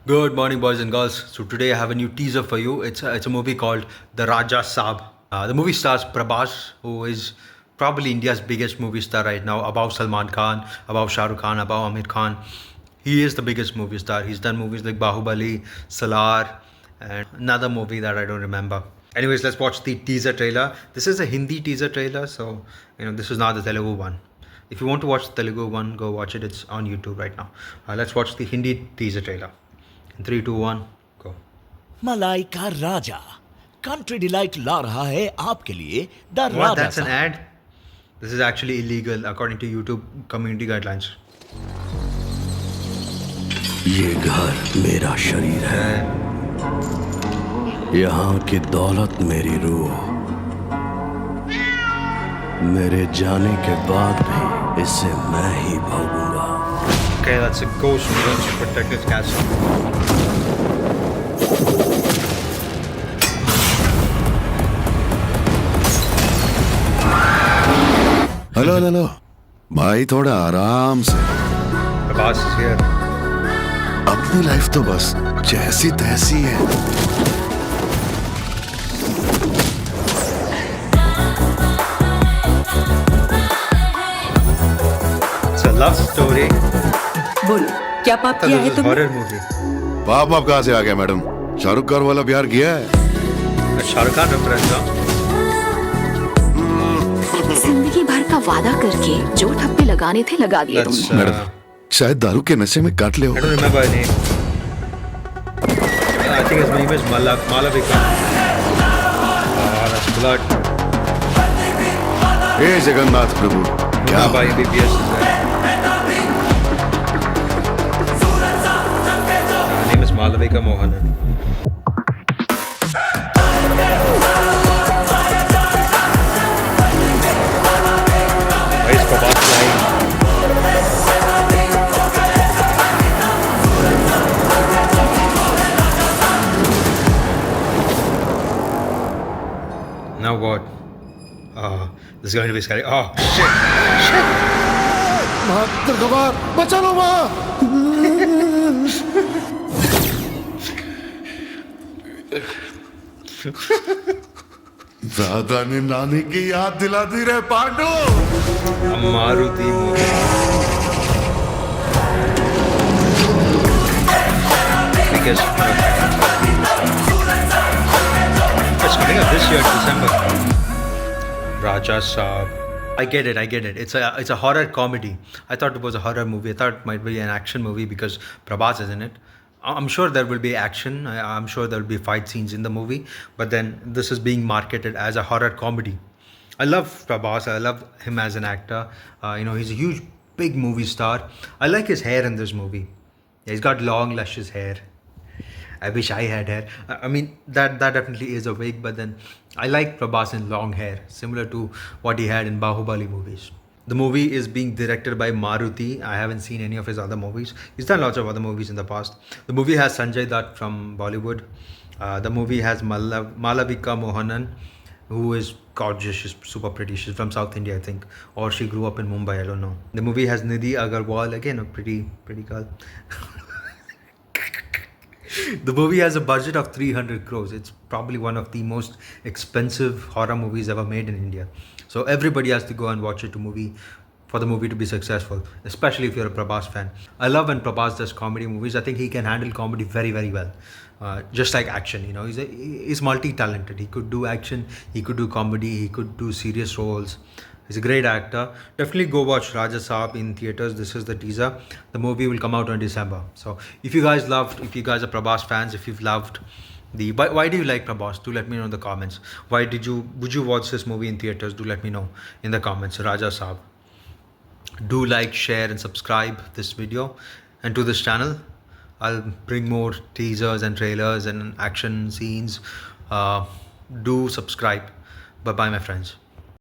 Good morning, boys and girls. So today I have a new teaser for you. It's a movie called The Raja Saab. The movie stars Prabhas, who is probably India's biggest movie star right now, above Salman Khan, above Shah Rukh Khan, above Amir Khan. He is the biggest movie star. He's done movies like Bahubali, Salar, and another movie that I don't remember. Anyways, let's watch the teaser trailer. This is a Hindi teaser trailer, so this is not the Telugu one. If you want to watch the Telugu one, go watch it. It's on YouTube right now. Let's watch the Hindi teaser trailer. 3, 2, 1, go. मलाई का राजा country delight ला रहा है आपके लिए the What? Raja That's an साहब। ad? This is actually illegal according to YouTube community guidelines. ये घर मेरा शरीर है, यहाँ की दौलत मेरी रूह, मेरे जाने के बाद भी इसे मैं ही भोगूंगा। Okay, that's a ghost who wants to protect his castle. Hello hello भाई, थोड़ा आराम से। The boss is here. अपनी लाइफ तो बस जैसी तैसी है। It's a love story. बोलो क्या पाप किया This है is तुमने? horror movie. पाप आप कहाँ से आ गया मैडम? शाहरुख खान वाला प्यार किया है? A Shah Rukh Khan reference, huh? जिंदगी भर का वादा करके जो ठप्पे लगाने थे लगा दिए That's तुमने। मैडम, शायद दारू के नशे में काट ले हो। I don't remember her name. I think his name is Malavika. Oh, that's blood. हे जगन्नाथ प्रभु, क्या By BBS is there. Her name is Malavika Mohanan. Why is Prabhas flying? Now what? This is going to be scary. Oh, shit! बचा लो माँ। दादा ने नानी की याद दिला दी रे Pandu. A Maruti movie. Biggest it's coming out this year, December. Raja Saab. I get it. It's a horror comedy. I thought it was a horror movie. I thought it might be an action movie because Prabhas is in it. I'm sure there will be action. I'm sure there will be fight scenes in the movie. But then this is being marketed as a horror comedy. I love Prabhas. I love him as an actor. He's a huge, big movie star. I like his hair in this movie. Yeah, he's got long, luscious hair. I wish I had hair. I mean, that definitely is a wig, but then I like Prabhas in long hair, similar to what he had in Bahubali movies. The movie is being directed by Maruti. I haven't seen any of his other movies. He's done lots of other movies in the past. The movie has Sanjay Dutt from Bollywood. The movie has Malavika Mohanan, who is gorgeous. She's super pretty. She's from South India, I think, or she grew up in Mumbai. I don't know. The movie has Nidhi Agarwal, again a pretty girl. The movie has a budget of 300 crores. It's probably one of the most expensive horror movies ever made in India. So everybody has to go and watch it for the movie to be successful, especially if you're a Prabhas fan. I love when Prabhas does comedy movies. I think he can handle comedy very, very well. Just like action, he's multi-talented. He could do action, he could do comedy, he could do serious roles. He's a great actor. Definitely go watch Raja Saab in theaters. This is the teaser. The movie will come out in December. So if you guys are Prabhas fans, if you've loved why do you like Prabhas? Do let me know in the comments. Would you watch this movie in theaters? Do let me know in the comments. Raja Saab. Do like, share and subscribe this video and to this channel. I'll bring more teasers and trailers and action scenes. Do subscribe. Bye bye my friends.